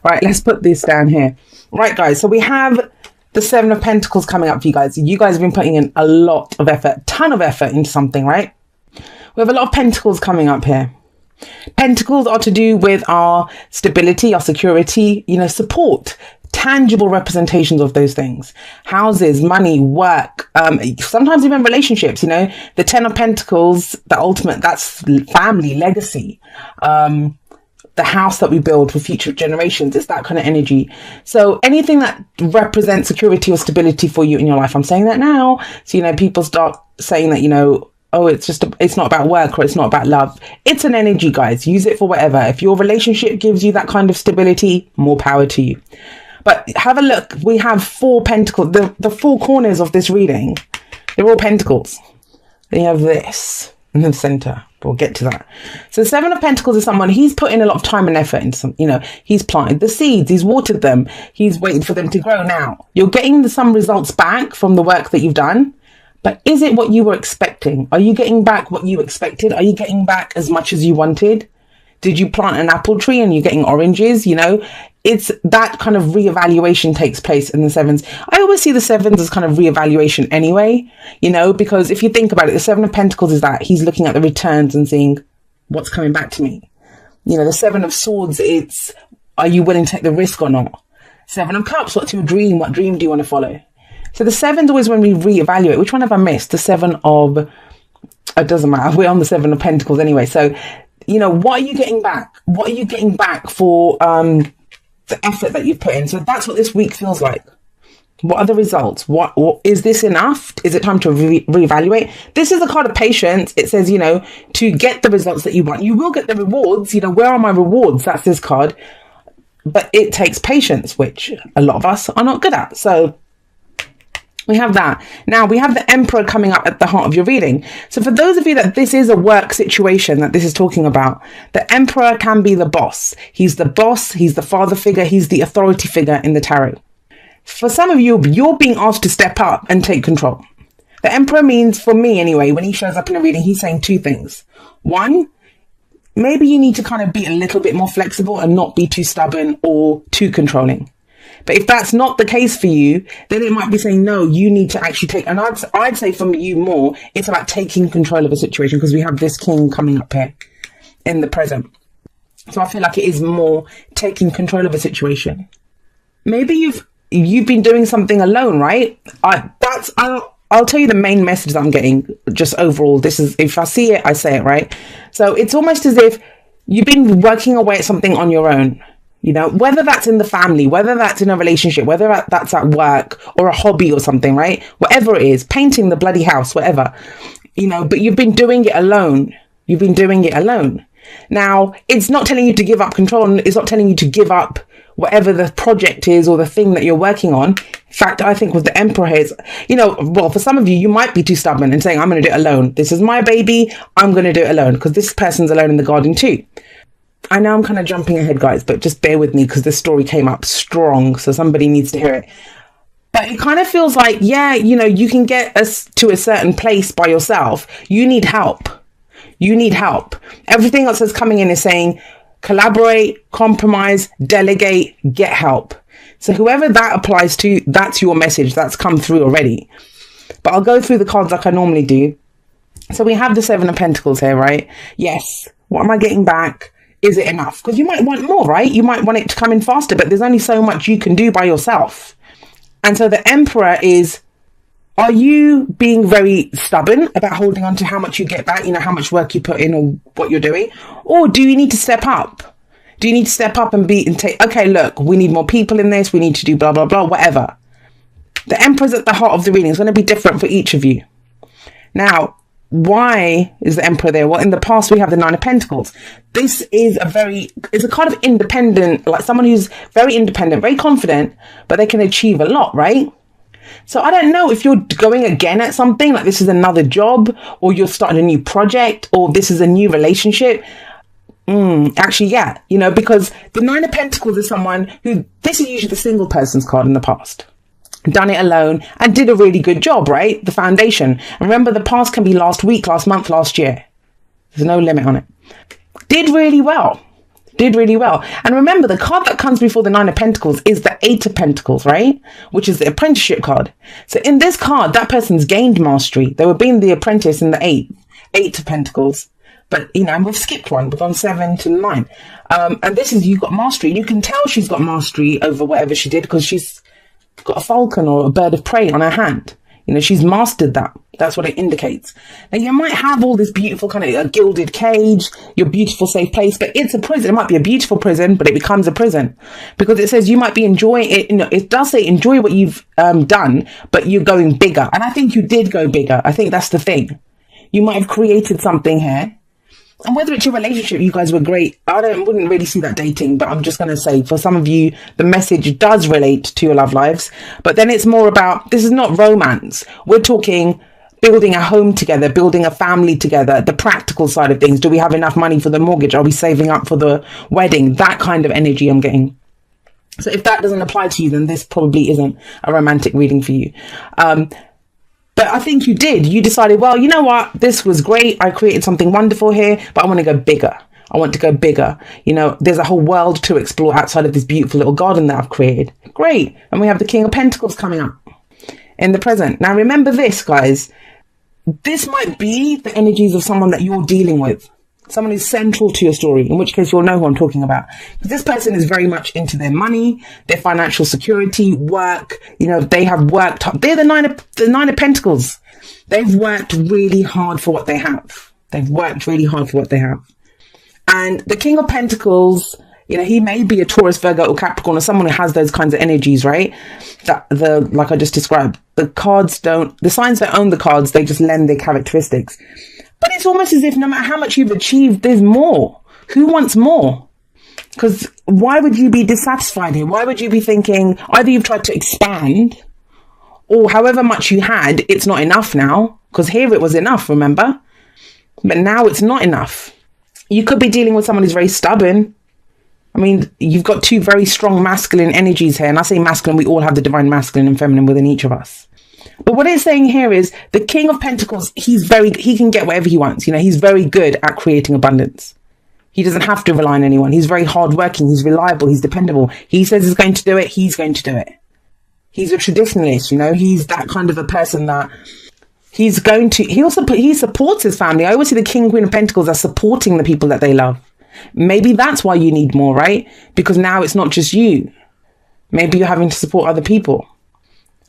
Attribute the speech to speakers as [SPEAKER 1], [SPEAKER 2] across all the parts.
[SPEAKER 1] Right, let's put this down here. Right, guys, so we have the Seven of Pentacles coming up for you guys. You guys have been putting in a lot of effort, ton of effort into something, right? We have a lot of Pentacles coming up here. Pentacles are to do with our stability, our security, support, tangible representations of those things. Houses, money, work, sometimes even relationships, the Ten of Pentacles, the ultimate, that's family, legacy. The house that we build for future generations, it's that kind of energy. So anything that represents security or stability for you in your life, I'm saying that now. So, people start saying that, oh, it's not about work or it's not about love. It's an energy, guys. Use it for whatever. If your relationship gives you that kind of stability, more power to you. But have a look. We have 4 pentacles. The 4 corners of this reading, they're all pentacles. Then you have this in the center. We'll get to that. So the Seven of Pentacles is someone, he's put in a lot of time and effort into some, he's planted the seeds, he's watered them, he's waited for them to grow. Now you're getting some results back from the work that you've done, but is it what you were expecting? Are you getting back what you expected? Are you getting back as much as you wanted? Did you plant an apple tree and you're getting oranges? It's that kind of reevaluation takes place in the sevens. I always see the sevens as kind of reevaluation anyway, because if you think about it, the Seven of Pentacles is that he's looking at the returns and seeing what's coming back to me. The Seven of Swords, it's, are you willing to take the risk or not? Seven of Cups, what's your dream? What dream do you want to follow? So the sevens always, when we reevaluate, which one have I missed? The Seven of, it doesn't matter. We're on the Seven of Pentacles anyway. So, what are you getting back? What are you getting back for, the effort that you've put in? So that's what this week feels like. What are the results? What is this enough? Is it time to reevaluate? This is a card of patience. It says, to get the results that you want, you will get the rewards. Where are my rewards? That's this card. But it takes patience, which a lot of us are not good at. So we have that. Now we have the Emperor coming up at the heart of your reading. So for those of you that this is a work situation that this is talking about, the Emperor can be the boss. He's the boss. He's the father figure. He's the authority figure in the tarot. For some of you, you're being asked to step up and take control. The Emperor means, for me anyway, when he shows up in a reading, he's saying 2 things. 1, maybe you need to kind of be a little bit more flexible and not be too stubborn or too controlling. But if that's not the case for you, then it might be saying, no, you need to actually take, and I'd say for you more, it's about taking control of a situation, because we have this King coming up here in the present. So I feel like it is more taking control of a situation. Maybe you've been doing something alone, right? I'll tell you the main message that I'm getting just overall. This is, if I see it, I say it, right? So it's almost as if you've been working away at something on your own. Whether that's in the family, whether that's in a relationship, whether that's at work or a hobby or something, right? Whatever it is, painting the bloody house, whatever, but you've been doing it alone. You've been doing it alone. Now, it's not telling you to give up control, and it's not telling you to give up whatever the project is or the thing that you're working on. In fact, I think with the Emperor here, well, for some of you, you might be too stubborn and saying, I'm going to do it alone. This is my baby. I'm going to do it alone, because this person's alone in the garden too. I know I'm kind of jumping ahead, guys, but just bear with me because this story came up strong, so somebody needs to hear it. But it kind of feels like, yeah, you can get us to a certain place by yourself. You need help. You need help. Everything else that's coming in is saying, collaborate, compromise, delegate, get help. So whoever that applies to, that's your message. That's come through already. But I'll go through the cards like I normally do. So we have the Seven of Pentacles here, right? Yes. What am I getting back? Is it enough? Because you might want more, right? You might want it to come in faster, but there's only so much you can do by yourself. And so the Emperor is, are you being very stubborn about holding on to how much you get back, how much work you put in or what you're doing? Or do you need to step up? Do you need to step up and take, okay, look, we need more people in this. We need to do blah, blah, blah, whatever. The Emperor's at the heart of the reading. It's going to be different for each of you. Now, why is the Emperor there? Well, in the past, we have the Nine of Pentacles. This is it's a kind of independent, like someone who's very independent, very confident, but they can achieve a lot, right? So I don't know if you're going again at something, like this is another job, or you're starting a new project, or this is a new relationship. Actually, yeah, because the Nine of Pentacles is someone who, this is usually the single person's card in the past. Done it alone and did a really good job, right? The foundation. And remember, the past can be last week, last month, last year. There's no limit on it. Did really well. Did really well. And remember, the card that comes before the Nine of Pentacles is the Eight of Pentacles, right? Which is the apprenticeship card. So in this card, that person's gained mastery. They were being the apprentice in the Eight of Pentacles. But, you know, and we've skipped one. We've gone 7 to 9. And this is, you've got mastery. You can tell she's got mastery over whatever she did because she's got a falcon or a bird of prey on her hand. You know, she's mastered that. That's what it indicates. Now, you might have all this beautiful kind of a gilded cage, your beautiful safe place, but it's a prison. It might be a beautiful prison, but it becomes a prison because it says you might be enjoying it. You know, it does say enjoy what you've done, but you're going bigger. And I think you did go bigger. I think that's the thing. You might have created something here. And whether it's your relationship, you guys were great. Wouldn't really see that dating, but I'm just going to say for some of you, the message does relate to your love lives. But then it's more about, this is not romance. We're talking building a home together, building a family together, the practical side of things. Do we have enough money for the mortgage? Are we saving up for the wedding? That kind of energy I'm getting. So if that doesn't apply to you, then this probably isn't a romantic reading for you. But I think you did. You decided, well, you know what? This was great. I created something wonderful here, but I want to go bigger. I want to go bigger. You know, there's a whole world to explore outside of this beautiful little garden that I've created. Great. And we have the King of Pentacles coming up in the present. Now, remember this, guys. This might be the energies of someone that you're dealing with. Someone who's central to your story, in which case you'll know who I'm talking about. Because this person is very much into their money, their financial security, work. You know, they have worked hard. They're the nine of Pentacles. They've worked really hard for what they have. They've worked really hard for what they have. And the King of Pentacles, you know, he may be a Taurus, Virgo, or Capricorn, or someone who has those kinds of energies, right? Like I just described, the signs that own the cards, they just lend their characteristics. But it's almost as if no matter how much you've achieved, there's more. Who wants more? Because why would you be dissatisfied here? Why would you be thinking either you've tried to expand or however much you had, it's not enough now? Because here it was enough, remember? But now it's not enough. You could be dealing with someone who's very stubborn. I mean, you've got two very strong masculine energies here. And I say masculine, we all have the divine masculine and feminine within each of us. But what it's saying here is the King of Pentacles, he can get whatever he wants. You know, he's very good at creating abundance. He doesn't have to rely on anyone. He's very hardworking. He's reliable. He's dependable. He says he's going to do it. He's going to do it. He's a traditionalist. You know, he's that kind of a person that he supports his family. I always see the King and Queen of Pentacles as supporting the people that they love. Maybe that's why you need more, right? Because now it's not just you. Maybe you're having to support other people.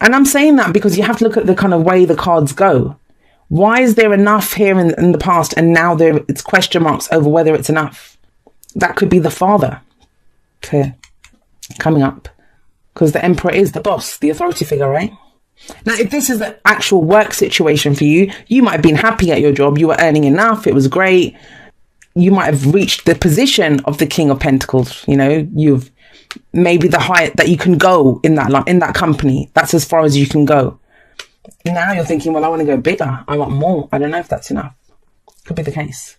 [SPEAKER 1] And I'm saying that because you have to look at the kind of way the cards go. Why is there enough here in the past and now it's question marks over whether it's enough? That could be the father here coming up because the Emperor is the boss, the authority figure, right? Now, if this is the actual work situation for you, you might have been happy at your job. You were earning enough. It was great. You might have reached the position of the King of Pentacles. You know, you've maybe the height that you can go in that company. That's as far as you can go. Now you're thinking, well, I want to go bigger. I want more. I don't know if that's enough. Could be the case.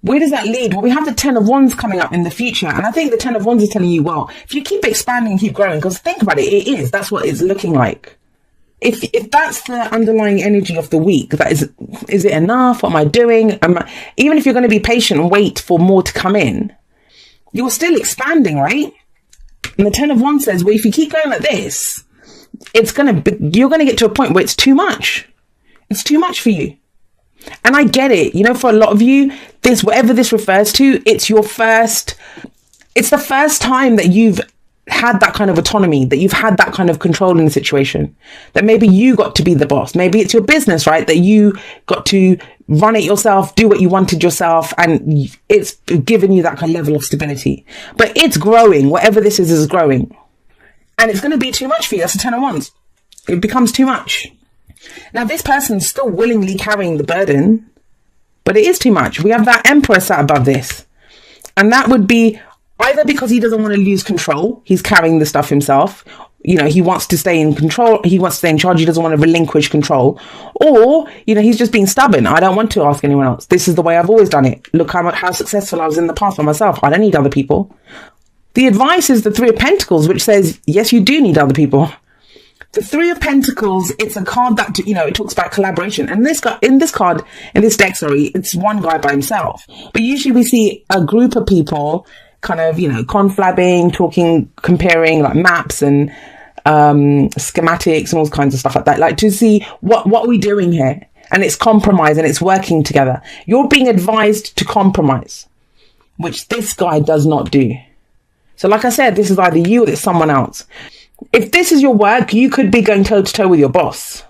[SPEAKER 1] Where does that lead? Well, we have the 10 of Wands coming up in the future. And I think the 10 of Wands is telling you, well, if you keep expanding, keep growing, because think about it, that's what it's looking like. If that's the underlying energy of the week, that is it enough? What am I doing? Even if you're going to be patient and wait for more to come in, you're still expanding, right? And the 10 of Wands says, well, if you keep going like this, you're going to get to a point where it's too much. It's too much for you. And I get it. You know, for a lot of you, whatever this refers to, it's the first time that you've had that kind of autonomy, that you've had that kind of control in the situation, that maybe you got to be the boss. Maybe it's your business, right? That you got to run it yourself, do what you wanted yourself. And it's given you that kind of level of stability, but it's growing. Whatever this is growing, and it's going to be too much for you. That's the 10 of Wands. It becomes too much. Now, this person's still willingly carrying the burden, but it is too much. We have that Emperor sat above this, and that would be either because he doesn't want to lose control. He's carrying the stuff himself. You know, he wants to stay in control. He wants to stay in charge. He doesn't want to relinquish control. Or, you know, he's just being stubborn. I don't want to ask anyone else. This is the way I've always done it. Look how successful I was in the past by myself. I don't need other people. The advice is the 3 of Pentacles, which says, yes, you do need other people. The 3 of Pentacles, it's a card that, you know, it talks about collaboration. And this deck, it's one guy by himself. But usually we see a group of people kind of, conflabbing, talking, comparing like maps and schematics and all kinds of stuff like that, like to see what are we doing here. And it's compromise and it's working together. You're being advised to compromise, which this guy does not do. So like I said, this is either you or it's someone else. If this is your work, you could be going toe to toe with your boss.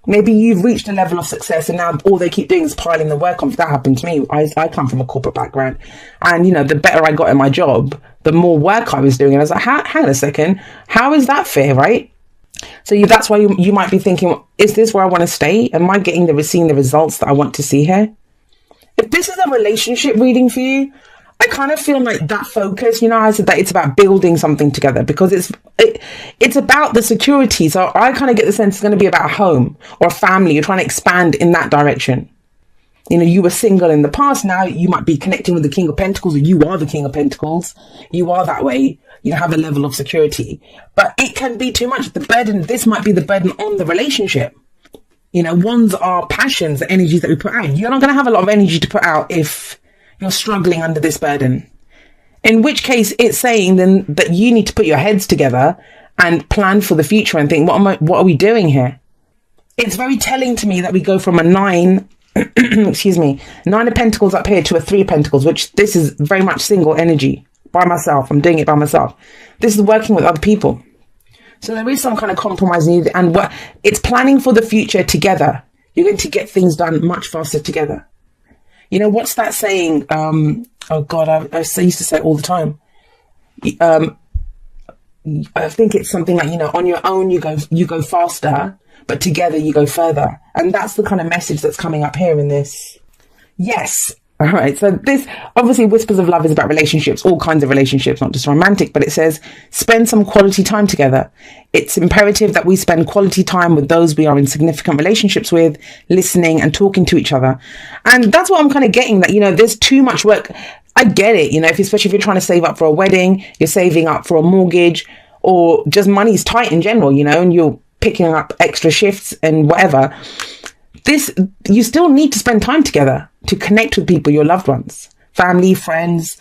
[SPEAKER 1] Maybe you've reached a level of success and now all they keep doing is piling the work on. That happened to me. I come from a corporate background, and the better I got at my job, the more work I was doing. And I was like, hang on a second, how is that fair, right? So that's why you might be thinking, is this where I want to stay? Am I seeing the results that I want to see here? If this is a relationship reading for you, I kind of feel like that focus, I said that it's about building something together, because it's about the security. So I kind of get the sense it's going to be about a home or a family. You're trying to expand in that direction. You were single in the past. Now you might be connecting with the King of Pentacles, or you are the King of Pentacles. You are that way. You have a level of security, but it can be too much. This might be the burden on the relationship. Ones are passions, the energies that we put out. You're not going to have a lot of energy to put out if you're struggling under this burden. In which case it's saying then that you need to put your heads together and plan for the future and think, what are we doing here? It's very telling to me that we go from a 9 of Pentacles up here to a 3 of Pentacles, which this is very much single energy. By myself. I'm doing it by myself. This is working with other people. So there is some kind of compromise needed, and it's planning for the future together. You're going to get things done much faster together. What's that saying? Oh God, I used to say it all the time. I think it's something like, on your own you go faster, but together you go further. And that's the kind of message that's coming up here in this. Yes. All right, so this obviously Whispers of Love is about relationships, all kinds of relationships, not just romantic, but it says spend some quality time together. It's imperative that we spend quality time with those we are in significant relationships with, listening and talking to each other. And that's what I'm kind of getting, that, there's too much work. I get it, especially if you're trying to save up for a wedding, you're saving up for a mortgage, or just money's tight in general, and you're picking up extra shifts and whatever. You still need to spend time together to connect with people, your loved ones, family, friends,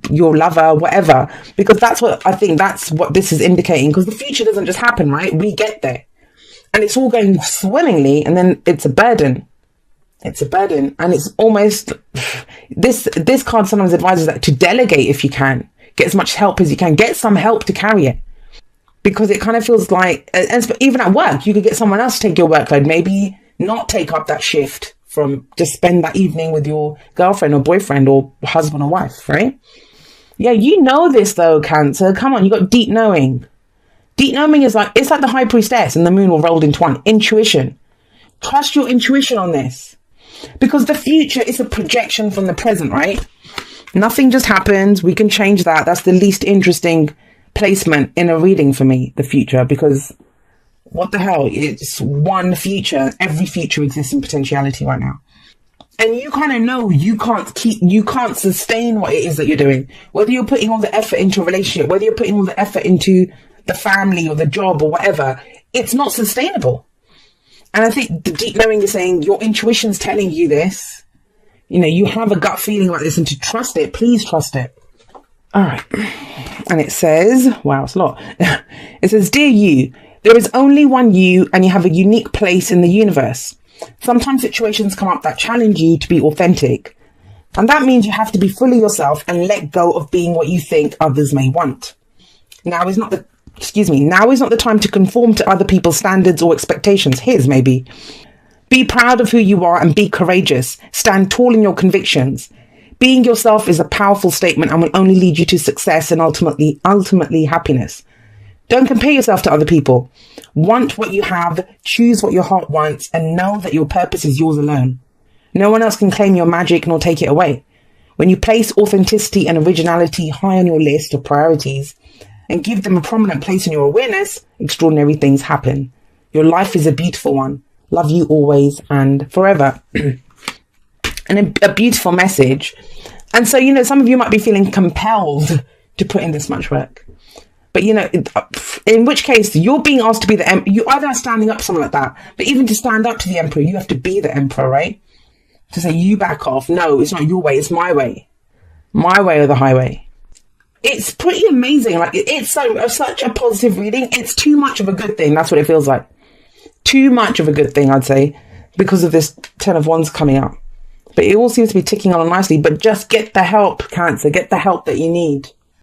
[SPEAKER 1] your lover, whatever, because that's what this is indicating, because the future doesn't just happen, right? We get there and it's all going swimmingly, and then it's a burden. It's a burden. And it's almost, this card sometimes advises that to delegate if you can, get as much help as you can, get some help to carry it. Because it kind of feels like, and even at work, you could get someone else to take your workload, maybe not take up that shift from just spend that evening with your girlfriend or boyfriend or husband or wife, right? Yeah, this though, Cancer. Come on, you got deep knowing. Deep knowing is like, it's like the High Priestess and the moon all rolled into one. Intuition. Trust your intuition on this. Because the future is a projection from the present, right? Nothing just happens. We can change that. That's the least interesting placement in a reading for me, the future, because what the hell? It's one future. Every future exists in potentiality right now. And you kind of know you can't sustain what it is that you're doing. Whether you're putting all the effort into a relationship, whether you're putting all the effort into the family or the job or whatever, it's not sustainable. And I think the deep knowing is saying your intuition's telling you this. You have a gut feeling about this, and to trust it, please trust it. All right. And it says, wow, it's a lot. It says, dear you, there is only one you, and you have a unique place in the universe. Sometimes situations come up that challenge you to be authentic. And that means you have to be fully yourself and let go of being what you think others may want. Now is not the time to conform to other people's standards or expectations. His, maybe. Be proud of who you are and be courageous. Stand tall in your convictions. Being yourself is a powerful statement and will only lead you to success and ultimately happiness. Don't compare yourself to other people. Want what you have, choose what your heart wants, and know that your purpose is yours alone. No one else can claim your magic nor take it away. When you place authenticity and originality high on your list of priorities and give them a prominent place in your awareness, extraordinary things happen. Your life is a beautiful one. Love you always and forever. And a beautiful message. And so, some of you might be feeling compelled to put in this much work. But, in which case you're being asked to be the emperor. You either standing up, something like that. But even to stand up to the emperor, you have to be the emperor, right? To say, you back off. No, it's not your way. It's my way. My way or the highway. it's pretty amazing. Like, it's such a positive reading. It's too much of a good thing. That's what it feels like. Too much of a good thing, I'd say, because of this 10 of Wands coming up. But it all seems to be ticking on nicely. But just get the help, Cancer. Get the help that you need.